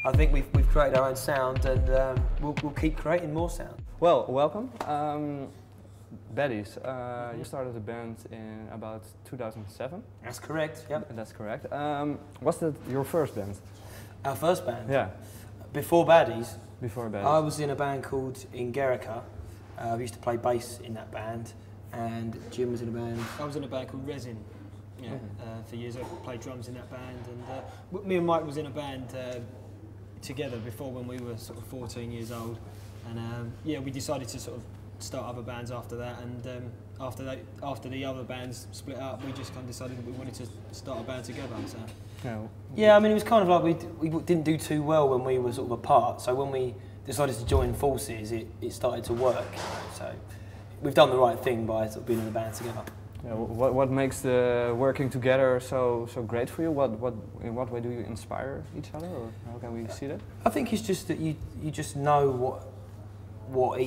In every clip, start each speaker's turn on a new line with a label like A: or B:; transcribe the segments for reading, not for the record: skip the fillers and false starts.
A: I think we've created our own sound, and we'll keep creating more sound.
B: Well, welcome. Baddies, you started the band in about 2007?
A: That's correct, yep.
B: That's correct. Was that your first band?
A: Our first band?
B: Yeah.
A: Before Baddies?
B: Before Baddies.
A: I was in a band called Ingerica. I used to play bass in that band, and Jim was in a band.
C: I was in a band called Resin. Yeah, for years. I played drums in that band, and me and Mike was in a band together before when we were sort of 14 years old, and yeah, we decided to sort of start other bands after that, and after the other bands split up, we just kind of decided that we wanted to start a band together. So.
A: Yeah, I mean, it was kind of like we didn't do too well when we were sort of apart, so when we decided to join forces, it started to work. So we've done the right thing by sort of being in a band together.
B: Yeah, what makes the working together so great for you? In what way do you inspire each other, or how can we see that?
A: I think it's just that you just know what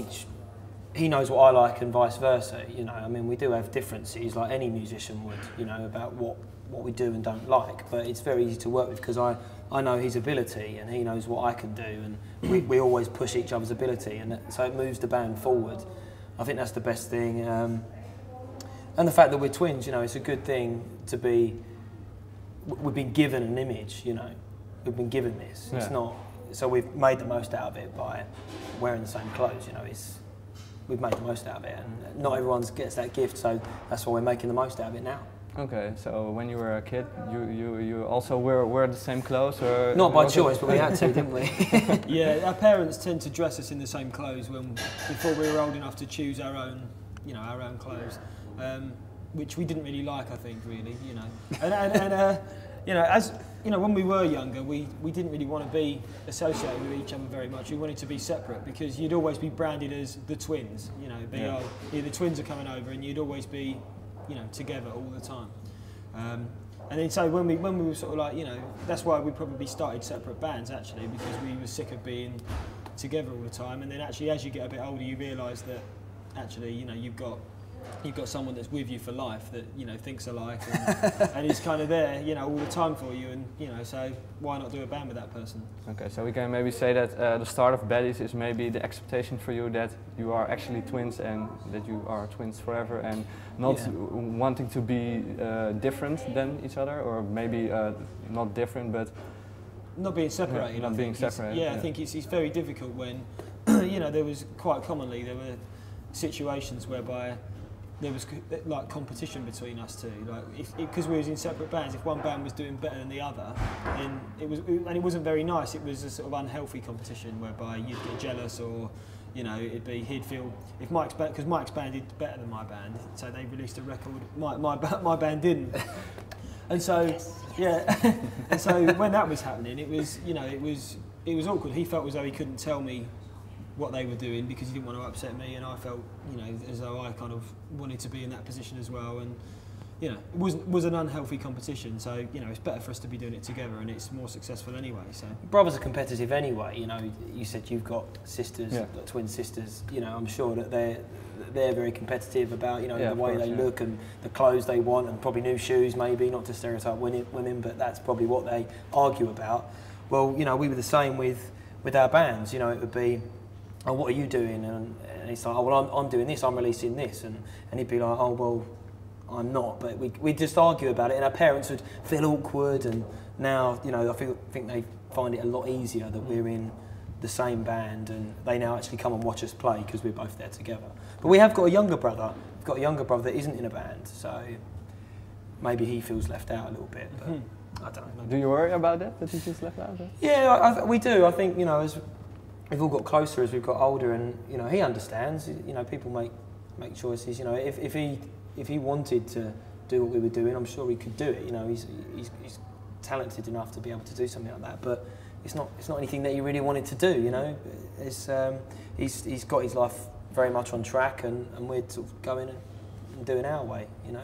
A: he knows what I like and vice versa. You know, I mean, we do have differences like any musician would, you know, about what we do and don't like. But it's very easy to work with because I know his ability and he knows what I can do, and we always push each other's ability, and so it moves the band forward. I think that's the best thing. And the fact that we're twins, you know, it's a good thing to be. We've been given an image, you know. We've been given this. Yeah. It's not. So we've made the most out of it by wearing the same clothes. You know, we've made the most out of it, and not everyone gets that gift. So that's why we're making the most out of it now.
B: Okay, so when you were a kid, you also wear the same clothes, or
A: not by choice, but we had to, didn't we?
C: Yeah, our parents tend to dress us in the same clothes before we were old enough to choose our own, you know, our own clothes. Which we didn't really like, I think, really, you know. And you know, as you know, when we were younger, we didn't really want to be associated with each other very much. We wanted to be separate because you'd always be branded as the twins, you know. The twins are coming over, and you'd always be, you know, together all the time. And then so when we were sort of like, you know, that's why we probably started separate bands actually, because we were sick of being together all the time. And then actually, as you get a bit older, you realise that actually, you know, you've got someone that's with you for life that, you know, thinks alike and is kind of there, you know, all the time for you, and, you know, so why not do a band with that person?
B: Okay, so we can maybe say that the start of Baddies is maybe the acceptation for you that you are actually twins and that you are twins forever, and not wanting to be different than each other, or maybe not different, but
C: not being separated.
B: Yeah, not being separated.
C: Yeah, I think it's very difficult when, you know, there were situations whereby there was like competition between us two. Like, because we was in separate bands, if one band was doing better than the other, then it wasn't very nice. It was a sort of unhealthy competition whereby you'd get jealous, or, you know, he'd feel if because Mike's band did better than my band, so they released a record. My band didn't, and so yeah, and so when that was happening, it was, you know, it was awkward. He felt as though he couldn't tell me what they were doing because he didn't want to upset me, and I felt, you know, as though I kind of wanted to be in that position as well, and, you know, it was an unhealthy competition, so, you know, it's better for us to be doing it together, and it's more successful anyway. So
A: brothers are competitive anyway, you know. You said you've got sisters, twin sisters, you know. I'm sure that they're very competitive about, you know, the way they look and the clothes they want, and probably new shoes maybe, not to stereotype women, but that's probably what they argue about. Well, you know, we were the same with our bands, you know. It would be, oh, what are you doing? And he's like, oh, well, I'm doing this, I'm releasing this. And he'd be like, oh, well, I'm not. But we'd just argue about it, and our parents would feel awkward. And now, you know, I think they find it a lot easier that we're in the same band, and they now actually come and watch us play because we're both there together. But we have got a younger brother. We've got a younger brother that isn't in a band, so maybe he feels left out a little bit. But I don't know.
B: Do you worry about that he feels left out?
A: Yeah, we do. I think, you know, as we've all got closer as we've got older, and, you know, he understands. You know, people make choices. You know, if he wanted to do what we were doing, I'm sure he could do it. You know, he's talented enough to be able to do something like that. But it's not anything that he really wanted to do. You know, it's he's got his life very much on track, and we're sort of going and doing our way. You know.